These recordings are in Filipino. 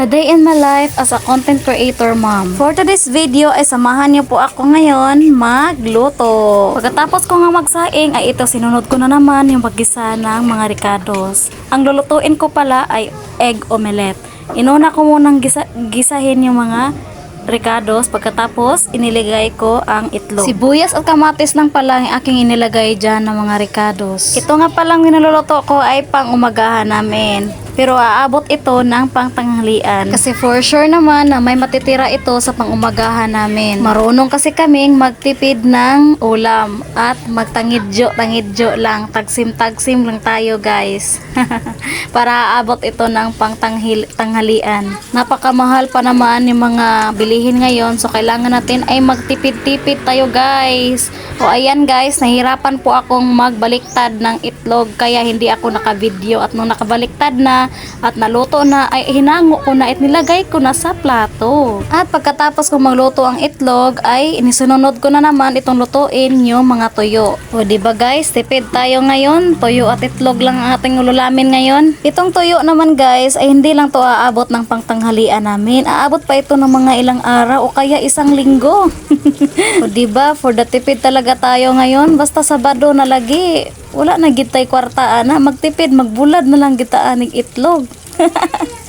A day in my life as a content creator mom. For today's video ay samahan niyo po ako ngayon magluto. Pagkatapos ko nga magsaing ay ito sinunod ko na naman yung paggisa ng mga ricados. Ang lulutuin ko pala ay egg omelette. Inuna ko munang gisahin yung mga ricados, pagkatapos iniligay ko ang itlog. Sibuyas at kamatis lang pala ang aking inilagay dyan ng mga ricados. Ito nga palang niluluto ko ay pang umagahan namin. Pero aabot ito ng pangtanghalian. Kasi for sure naman na may matitira ito sa pangumagahan namin. Marunong kasi kaming magtipid ng ulam at magtangidyo lang. Tagsim lang tayo guys. Para aabot ito ng pangtanghalian. Napakamahal pa naman yung mga bilihin ngayon. So kailangan natin ay magtipid-tipid tayo guys. O ayan guys, nahirapan po akong magbaliktad ng itlog. Kaya hindi ako naka-video. At nung nakabaliktad na at naluto na ay hinango ko na at nilagay ko na sa plato. At pagkatapos kong magluto ang itlog ay inisunod ko na naman itong lutuin yung mga tuyo. O diba guys, tipid tayo ngayon. Tuyo at itlog lang ang ating ululamin ngayon. Itong tuyo naman guys ay hindi lang to aabot ng pangtanghalian namin. Aabot pa ito ng mga ilang araw o kaya isang linggo. O diba, for the tipid talaga tayo ngayon. Basta Sabado na lagi. Wala na gitay kwartaan na magtipid, magbulad na lang gitaan ng itlog.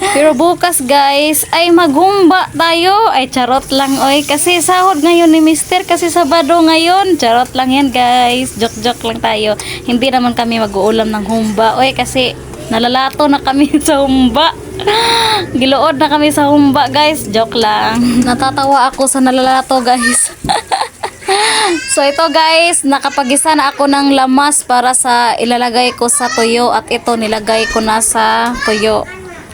Pero bukas guys ay maghumba tayo. Ay charot lang oy, kasi sahod ngayon ni Mister, kasi Sabado ngayon. Charot lang yan guys, joke lang tayo. Hindi naman kami mag-uulam ng humba oy, kasi nalalato na kami sa humba. Giluod na kami sa humba guys, joke lang. Natatawa ako sa nalalato guys. So ito guys, nakapagisa na ako ng lamas para sa ilalagay ko sa tuyo at ito nilagay ko na sa tuyo.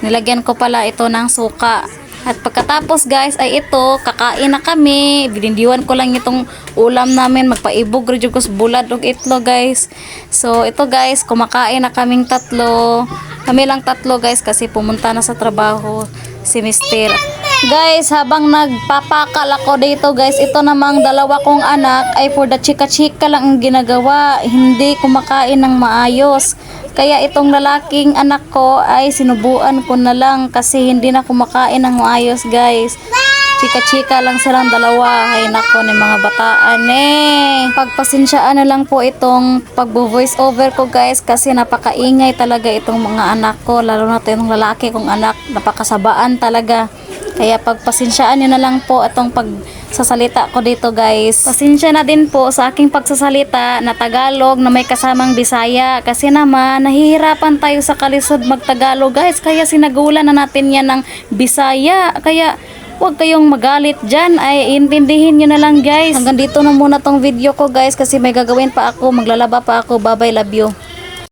Nilagyan ko pala ito ng suka. At pagkatapos guys ay ito, kakain na kami. Binindiwan ko lang itong ulam namin. Magpaibog rin ko sa bulad o itlog guys. So ito guys, kumakain na kaming tatlo. Kami lang tatlo guys kasi pumunta na sa trabaho si Mister. Guys, habang nagpapakal ako dito guys, ito namang dalawa kong anak ay for the chika-chika lang ang ginagawa. Hindi kumakain ng maayos. Kaya itong lalaking anak ko ay sinubuan ko na lang kasi hindi na kumakain ng maayos guys. Chika-chika lang silang dalawa. Ay nako ni mga bataan eh. Pagpasensyaan na lang po itong pagbo-voice over ko guys kasi napakaingay talaga itong mga anak ko. Lalo na itong lalaki kong anak. Napakasabaan talaga. Kaya pagpasensyaan nyo na lang po itong pagsasalita ko dito guys. Pasensya na din po sa aking pagsasalita na Tagalog na may kasamang Bisaya. Kasi naman nahihirapan tayo sa kalisod magtagalog guys. Kaya sinagulan na natin yan ng Bisaya. Kaya huwag kayong magalit dyan. Ay intindihin nyo na lang guys. Hanggang dito na muna tong video ko guys. Kasi may gagawin pa ako. Maglalaba pa ako. Bye bye, love you.